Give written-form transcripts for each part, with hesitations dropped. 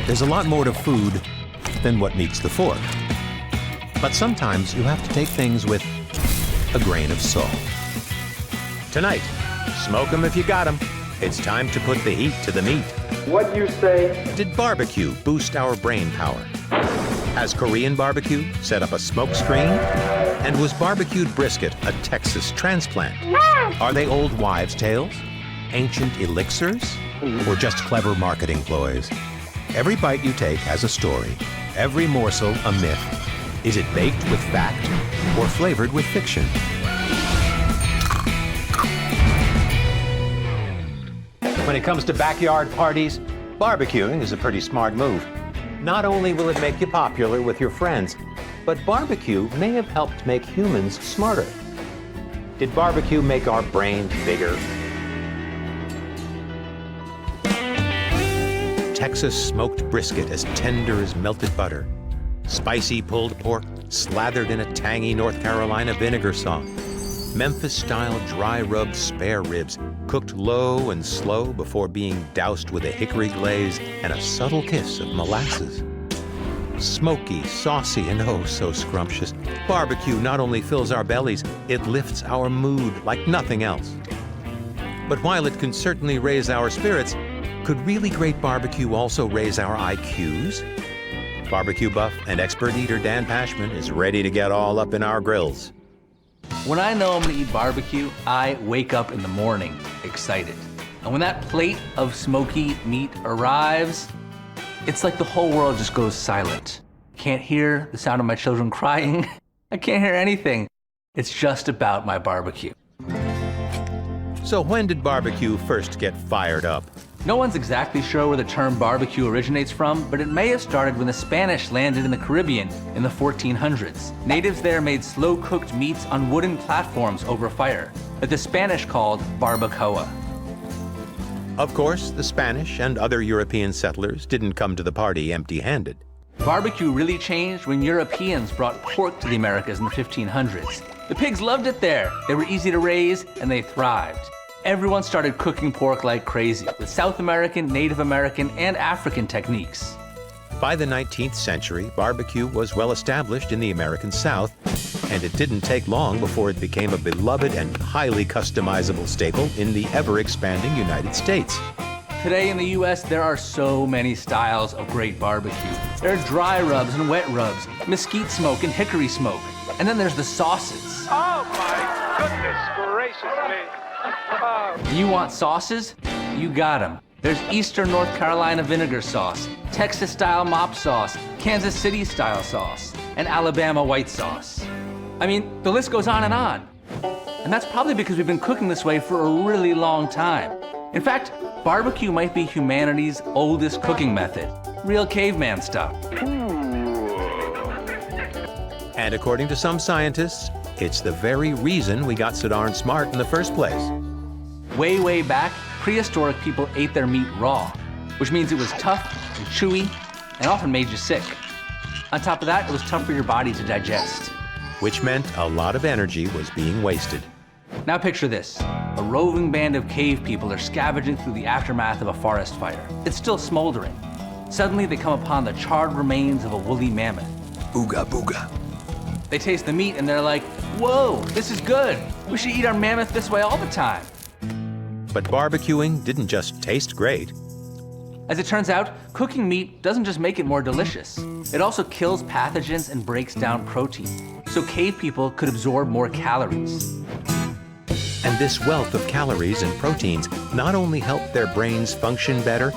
There's a lot more to food than what meets the fork. But sometimes you have to take things with a grain of salt. Tonight, smoke 'em if you got 'em. It's time to put the heat to the meat. What do you say? Did barbecue boost our brain power? Has Korean barbecue set up a smoke screen? And was barbecued brisket a Texas transplant? Are they old wives' tales? Ancient elixirs? Or just clever marketing ploys? Every bite you take has a story. Every morsel a myth. Is it baked with fact or flavored with fiction? When it comes to backyard parties, barbecuing is a pretty smart move. Not only will it make you popular with your friends, but barbecue may have helped make humans smarter. Did barbecue make our brains bigger? Texas smoked brisket as tender as melted butter. Spicy pulled pork slathered in a tangy North Carolina vinegar sauce. Memphis-style dry-rubbed spare ribs cooked low and slow before being doused with a hickory glaze and a subtle kiss of molasses. Smoky, saucy, and oh so scrumptious, barbecue not only fills our bellies, it lifts our mood like nothing else. But while it can certainly raise our spirits, could really great barbecue also raise our IQs? Barbecue buff and expert eater Dan Pashman is ready to get all up in our grills. When I know I'm gonna eat barbecue, I wake up in the morning excited. And when that plate of smoky meat arrives, it's like the whole world just goes silent. Can't hear the sound of my children crying. I can't hear anything. It's just about my barbecue. So when did barbecue first get fired up? No one's exactly sure where the term barbecue originates from, but it may have started when the Spanish landed in the Caribbean in the 1400s. Natives there made slow-cooked meats on wooden platforms over fire that the Spanish called barbacoa. Of course, the Spanish and other European settlers didn't come to the party empty-handed. Barbecue really changed when Europeans brought pork to the Americas in the 1500s. The pigs loved it there. They were easy to raise and they thrived. Everyone started cooking pork like crazy with South American, Native American, and African techniques. By the 19th century, barbecue was well established in the American South, and it didn't take long before it became a beloved and highly customizable staple in the ever-expanding United States. Today in the US, there are so many styles of great barbecue. There are dry rubs and wet rubs, mesquite smoke and hickory smoke. And then there's the sauces. Oh my goodness gracious me. You want sauces? You got them. There's Eastern North Carolina vinegar sauce, Texas-style mop sauce, Kansas City-style sauce, and Alabama white sauce. I mean, the list goes on and on. And that's probably because we've been cooking this way for a really long time. In fact, barbecue might be humanity's oldest cooking method. Real caveman stuff. And according to some scientists, it's the very reason we got so darn smart in the first place. Way, way back, prehistoric people ate their meat raw, which means it was tough and chewy and often made you sick. On top of that, it was tough for your body to digest. Which meant a lot of energy was being wasted. Now picture this. A roving band of cave people are scavenging through the aftermath of a forest fire. It's still smoldering. Suddenly they come upon the charred remains of a woolly mammoth. Booga booga. They taste the meat and they're like, whoa, this is good. We should eat our mammoth this way all the time. But barbecuing didn't just taste great. As it turns out, cooking meat doesn't just make it more delicious. It also kills pathogens and breaks down protein, so cave people could absorb more calories. And this wealth of calories and proteins not only helped their brains function better,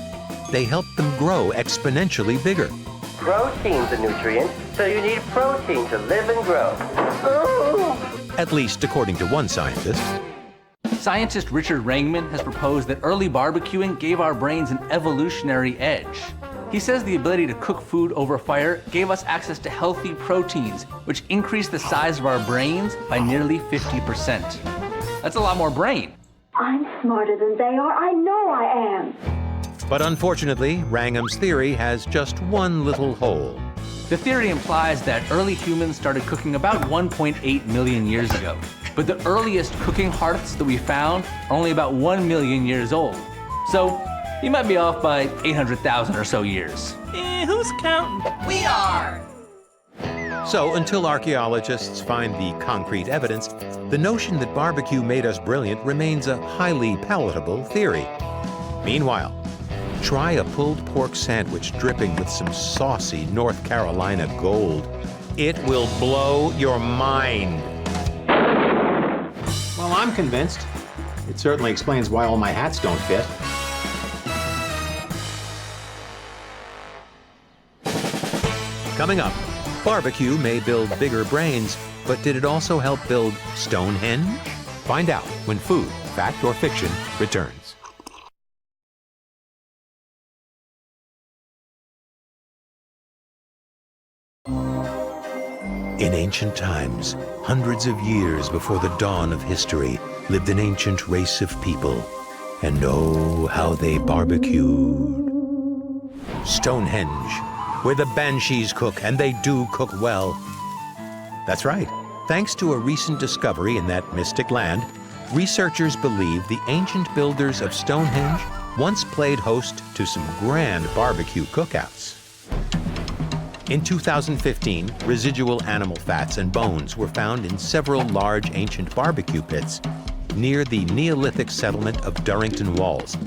they helped them grow exponentially bigger. Protein's a nutrient, so you need protein to live and grow. Oh. At least according to one scientist. Scientist Richard Rangman has proposed that early barbecuing gave our brains an evolutionary edge. He says the ability to cook food over fire gave us access to healthy proteins, which increased the size of our brains by nearly 50%. That's a lot more brain. I'm smarter than they are. I know I am. But unfortunately, Wrangham's theory has just one little hole. The theory implies that early humans started cooking about 1.8 million years ago. But the earliest cooking hearths that we found are only about 1 million years old. So You might be off by 800,000 or so years. Who's counting? We are! So, until archaeologists find the concrete evidence, the notion that barbecue made us brilliant remains a highly palatable theory. Meanwhile, try a pulled pork sandwich dripping with some saucy North Carolina gold. It will blow your mind. Well, I'm convinced. It certainly explains why all my hats don't fit. Coming up, barbecue may build bigger brains, but did it also help build Stonehenge? Find out when Food, Fact or Fiction returns. In ancient times, hundreds of years before the dawn of history, lived an ancient race of people. And oh, how they barbecued. Stonehenge, where the banshees cook, and they do cook well. That's right. Thanks to a recent discovery in that mystic land, researchers believe the ancient builders of Stonehenge once played host to some grand barbecue cookouts. In 2015, residual animal fats and bones were found in several large ancient barbecue pits near the Neolithic settlement of Durrington Walls,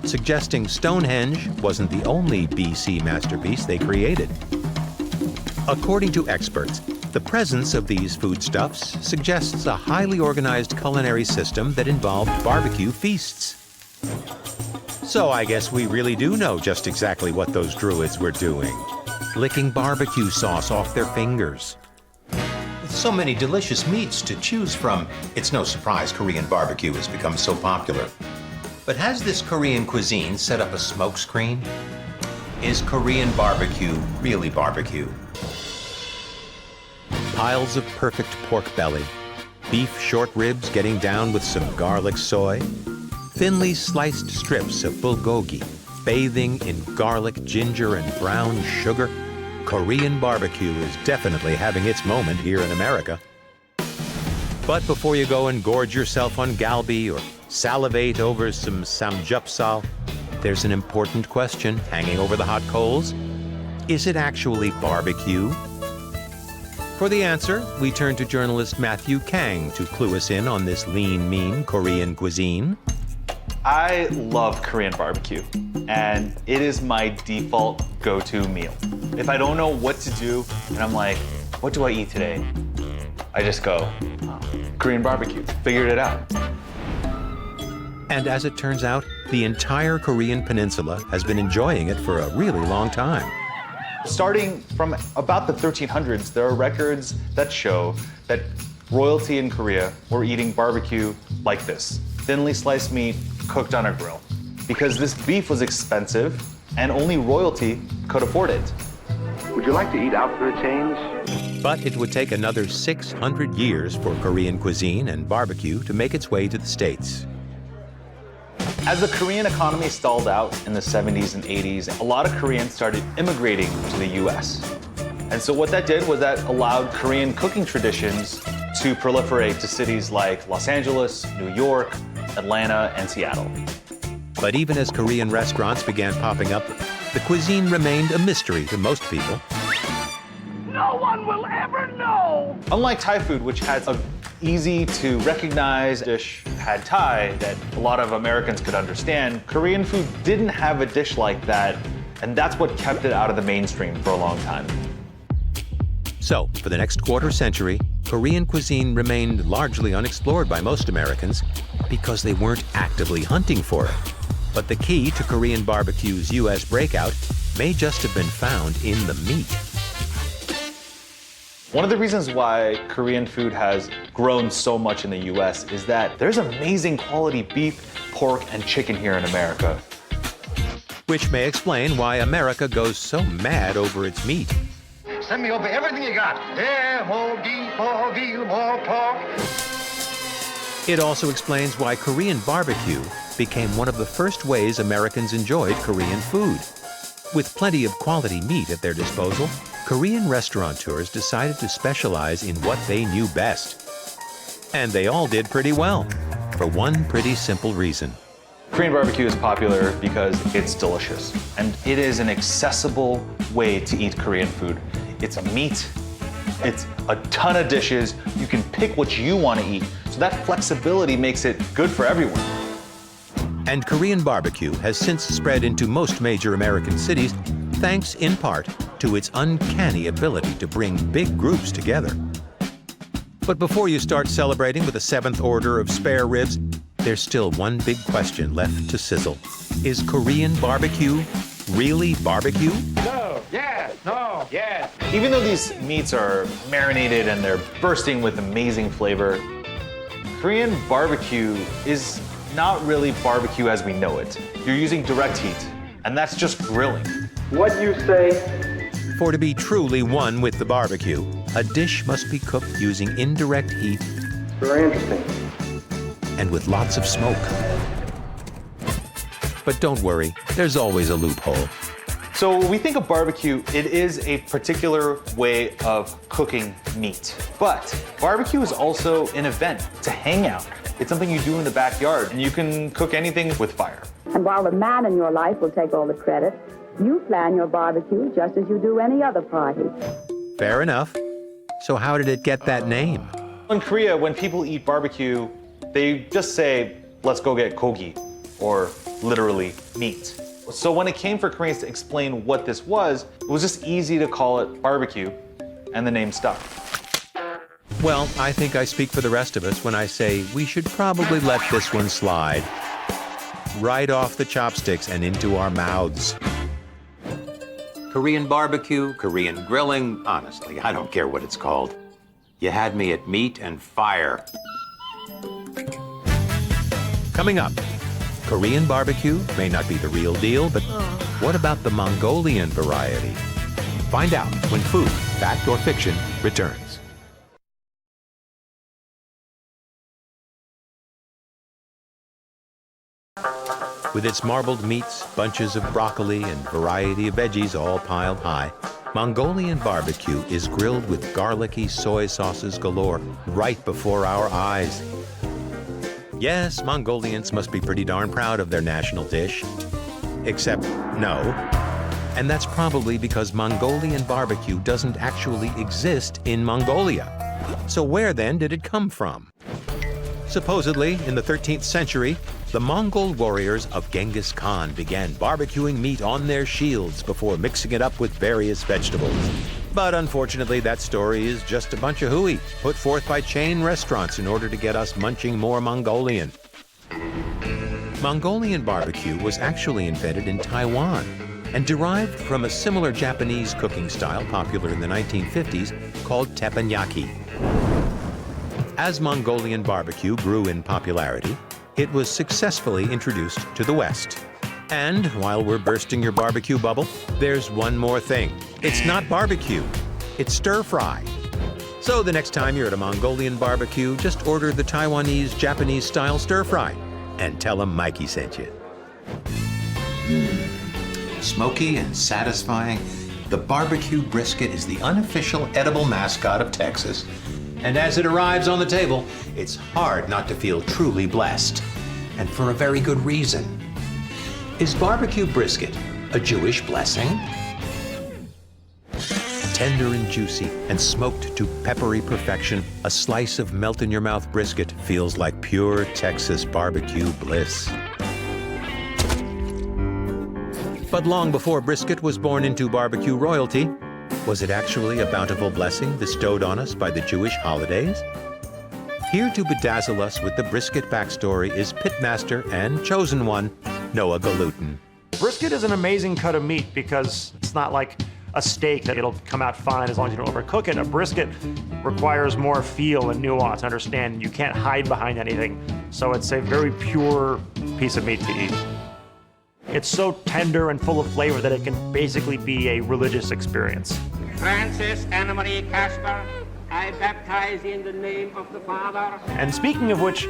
suggesting Stonehenge wasn't the only BC masterpiece they created. According to experts, the presence of these foodstuffs suggests a highly organized culinary system that involved barbecue feasts. So I guess we really do know just exactly what those druids were doing. Licking barbecue sauce off their fingers. With so many delicious meats to choose from, it's no surprise Korean barbecue has become so popular. But has this Korean cuisine set up a smokescreen? Is Korean barbecue really barbecue? Piles of perfect pork belly, beef short ribs getting down with some garlic soy, thinly sliced strips of bulgogi, bathing in garlic, ginger, and brown sugar. Korean barbecue is definitely having its moment here in America. But before you go and gorge yourself on galbi or salivate over some samgyeopsal, there's an important question hanging over the hot coals. Is it actually barbecue? For the answer, we turn to journalist Matthew Kang to clue us in on this lean, mean Korean cuisine. I love Korean barbecue, and it is my default go-to meal. If I don't know what to do, and I'm like, what do I eat today? I just go, oh, Korean barbecue, figured it out. And as it turns out, the entire Korean peninsula has been enjoying it for a really long time. Starting from about the 1300s, there are records that show that royalty in Korea were eating barbecue like this, thinly sliced meat cooked on a grill, because this beef was expensive and only royalty could afford it. Would you like to eat out for a change? But it would take another 600 years for Korean cuisine and barbecue to make its way to the States. As the Korean economy stalled out in the 70s and 80s, a lot of Koreans started immigrating to the US. And so what that did was that allowed Korean cooking traditions to proliferate to cities like Los Angeles, New York, Atlanta, and Seattle. But even as Korean restaurants began popping up, the cuisine remained a mystery to most people. No one will ever know! Unlike Thai food, which has an easy to recognize dish, pad Thai, that a lot of Americans could understand, Korean food didn't have a dish like that, and that's what kept it out of the mainstream for a long time. So, for the next quarter century, Korean cuisine remained largely unexplored by most Americans because they weren't actively hunting for it. But the key to Korean barbecue's U.S. breakout may just have been found in the meat. One of the reasons why Korean food has grown so much in the US is that there's amazing quality beef, pork, and chicken here in America. Which may explain why America goes so mad over its meat. Send me over everything you got. Yeah, more beef, more veal, more pork. It also explains why Korean barbecue became one of the first ways Americans enjoyed Korean food. With plenty of quality meat at their disposal, Korean restaurateurs decided to specialize in what they knew best. And they all did pretty well, for one pretty simple reason. Korean barbecue is popular because it's delicious, and it is an accessible way to eat Korean food. It's a meat, it's a ton of dishes, you can pick what you want to eat, so that flexibility makes it good for everyone. And Korean barbecue has since spread into most major American cities, thanks in part to its uncanny ability to bring big groups together. But before you start celebrating with a seventh order of spare ribs, there's still one big question left to sizzle. Is Korean barbecue really barbecue? No, yes, no, yes. Even though these meats are marinated and they're bursting with amazing flavor, Korean barbecue is not really barbecue as we know it. You're using direct heat, and that's just grilling. What you say? For to be truly one with the barbecue, a dish must be cooked using indirect heat Very interesting. and with lots of smoke. But don't worry, there's always a loophole. So when we think of barbecue, it is a particular way of cooking meat. But barbecue is also an event. It's a hangout. It's something you do in the backyard, and you can cook anything with fire. And while the man in your life will take all the credit, you plan your barbecue just as you do any other party. Fair enough. So how did it get that name? In Korea, when people eat barbecue, they just say, let's go get gogi, or literally meat. So when it came for Koreans to explain what this was, it was just easy to call it barbecue, and the name stuck. Well, I think I speak for the rest of us when I say we should probably let this one slide. Right off the chopsticks and into our mouths. Korean barbecue, Korean grilling, honestly, I don't care what it's called. You had me at meat and fire. Coming up, Korean barbecue may not be the real deal, but what about the Mongolian variety? Find out when Food, Fact or Fiction returns. With its marbled meats, bunches of broccoli, and variety of veggies all piled high, Mongolian barbecue is grilled with garlicky soy sauces galore right before our eyes. Yes, Mongolians must be pretty darn proud of their national dish. Except, no. And that's probably because Mongolian barbecue doesn't actually exist in Mongolia. So where then did it come from? Supposedly, in the 13th century, the Mongol warriors of Genghis Khan began barbecuing meat on their shields before mixing it up with various vegetables. But unfortunately, that story is just a bunch of hooey put forth by chain restaurants in order to get us munching more Mongolian. Mongolian barbecue was actually invented in Taiwan and derived from a similar Japanese cooking style popular in the 1950s called teppanyaki. As Mongolian barbecue grew in popularity, it was successfully introduced to the West. And while we're bursting your barbecue bubble, there's one more thing. It's not barbecue, it's stir fry. So the next time you're at a Mongolian barbecue, just order the Taiwanese Japanese style stir fry and tell them Mikey sent you. Smoky and satisfying, the barbecue brisket is the unofficial edible mascot of Texas. And as it arrives on the table, it's hard not to feel truly blessed. And for a very good reason. Is barbecue brisket a Jewish blessing? Tender and juicy and smoked to peppery perfection, a slice of melt-in-your-mouth brisket feels like pure Texas barbecue bliss. But long before brisket was born into barbecue royalty, was it actually a bountiful blessing bestowed on us by the Jewish holidays? Here to bedazzle us with the brisket backstory is pitmaster and chosen one, Noah Galutin. Brisket is an amazing cut of meat because it's not like a steak that it'll come out fine as long as you don't overcook it. A brisket requires more feel and nuance, understand. You can't hide behind anything. So it's a very pure piece of meat to eat. It's so tender and full of flavor that it can basically be a religious experience. Francis Anna Marie Casper, I baptize in the name of the Father. And speaking of which,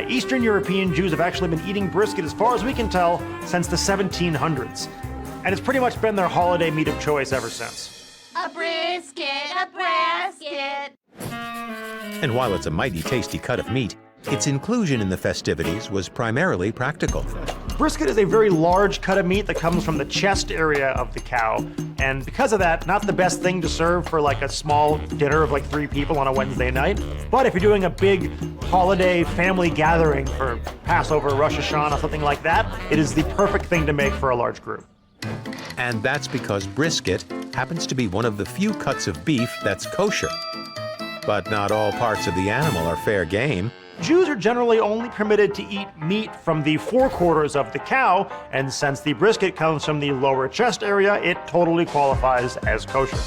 Eastern European Jews have actually been eating brisket, as far as we can tell, since the 1700s. And it's pretty much been their holiday meat of choice ever since. A brisket, a brisket. And while it's a mighty tasty cut of meat, its inclusion in the festivities was primarily practical. Brisket is a very large cut of meat that comes from the chest area of the cow, and because of that, not the best thing to serve for like a small dinner of like 3 people on a Wednesday night. But if you're doing a big holiday family gathering for Passover, Rosh Hashanah, something like that, it is the perfect thing to make for a large group. And that's because brisket happens to be one of the few cuts of beef that's kosher. But not all parts of the animal are fair game. Jews are generally only permitted to eat meat from the forequarters of the cow, and since the brisket comes from the lower chest area, it totally qualifies as kosher.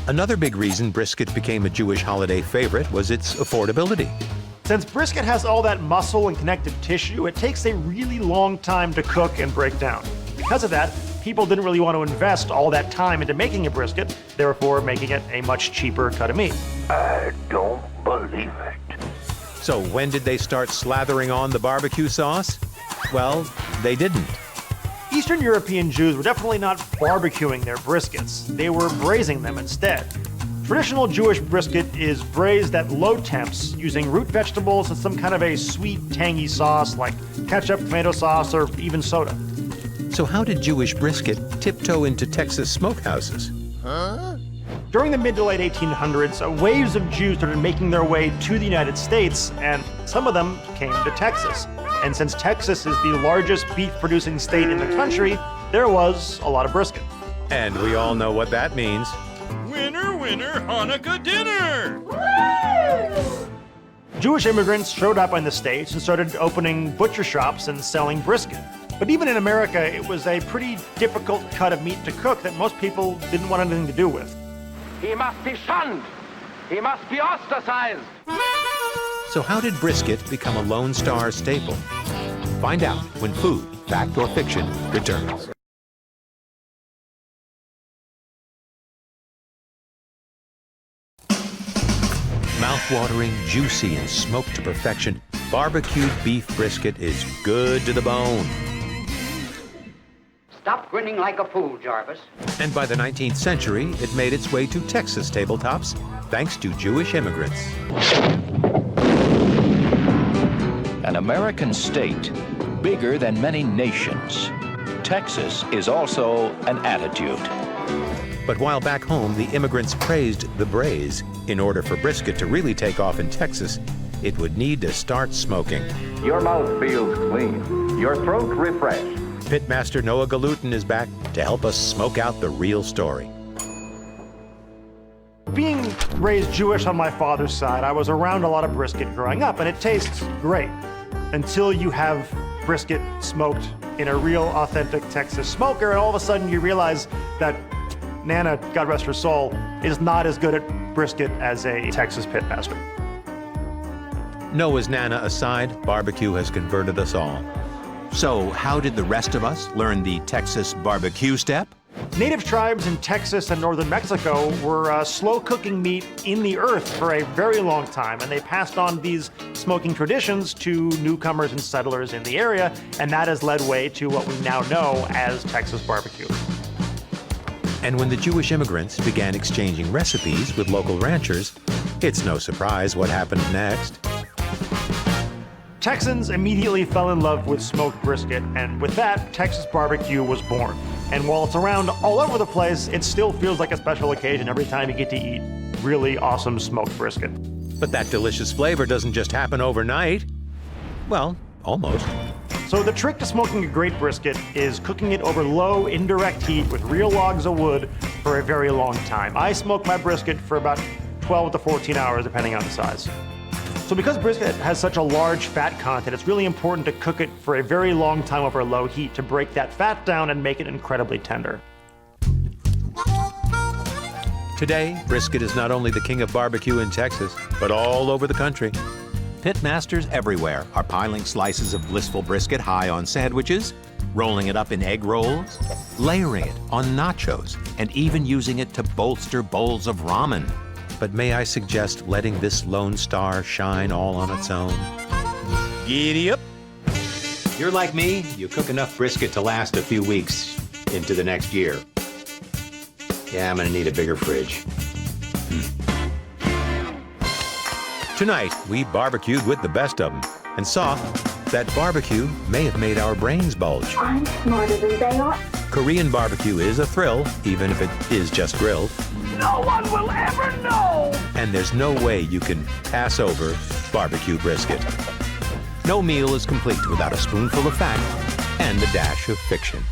Another big reason brisket became a Jewish holiday favorite was its affordability. Since brisket has all that muscle and connective tissue, it takes a really long time to cook and break down. Because of that, people didn't really want to invest all that time into making a brisket, therefore making it a much cheaper cut of meat. I don't believe it. So when did they start slathering on the barbecue sauce? Well, they didn't. Eastern European Jews were definitely not barbecuing their briskets. They were braising them instead. Traditional Jewish brisket is braised at low temps using root vegetables and some kind of a sweet, tangy sauce like ketchup, tomato sauce, or even soda. So how did Jewish brisket tiptoe into Texas smokehouses? During the mid to late 1800s, waves of Jews started making their way to the United States, and some of them came to Texas. And since Texas is the largest beef-producing state in the country, there was a lot of brisket. And we all know what that means. Winner, winner, Hanukkah dinner! Jewish immigrants showed up in the States and started opening butcher shops and selling brisket. But even in America, it was a pretty difficult cut of meat to cook that most people didn't want anything to do with. He must be shunned. He must be ostracized. So how did brisket become a Lone Star staple? Find out when Food, Fact or Fiction returns. Mouth-watering, juicy, and smoked to perfection, barbecued beef brisket is good to the bone. Stop grinning like a fool, Jarvis. And by the 19th century, it made its way to Texas tabletops, thanks to Jewish immigrants. An American state, bigger than many nations. Texas is also an attitude. But while back home, the immigrants praised the braise, in order for brisket to really take off in Texas, it would need to start smoking. Your mouth feels clean. Your throat refreshed. Pitmaster Noah Galutin is back to help us smoke out the real story. Being raised Jewish on my father's side, I was around a lot of brisket growing up, and it tastes great until you have brisket smoked in a real, authentic Texas smoker, and all of a sudden you realize that Nana, God rest her soul, is not as good at brisket as a Texas pitmaster. Noah's Nana aside, barbecue has converted us all. So how did the rest of us learn the Texas barbecue step? Native tribes in Texas and northern Mexico were slow cooking meat in the earth for a very long time, and they passed on these smoking traditions to newcomers and settlers in the area, and that has led way to what we now know as Texas barbecue. And when the Jewish immigrants began exchanging recipes with local ranchers, it's no surprise what happened next. Texans immediately fell in love with smoked brisket, and with that, Texas barbecue was born. And while it's around all over the place, it still feels like a special occasion every time you get to eat really awesome smoked brisket. But that delicious flavor doesn't just happen overnight. Well, almost. So the trick to smoking a great brisket is cooking it over low, indirect heat with real logs of wood for a very long time. I smoke my brisket for about 12 to 14 hours, depending on the size. So because brisket has such a large fat content, it's really important to cook it for a very long time over low heat to break that fat down and make it incredibly tender. Today, brisket is not only the king of barbecue in Texas, but all over the country. Pitmasters everywhere are piling slices of blissful brisket high on sandwiches, rolling it up in egg rolls, layering it on nachos, and even using it to bolster bowls of ramen. But may I suggest letting this Lone Star shine all on its own? Giddy up! You're like me, you cook enough brisket to last a few weeks into the next year. Yeah, I'm gonna need a bigger fridge. Tonight, we barbecued with the best of them and saw that barbecue may have made our brains bulge. I'm smarter than they are. Korean barbecue is a thrill, even if it is just grilled. No one will ever know! And there's no way you can pass over barbecue brisket. No meal is complete without a spoonful of fact and a dash of fiction.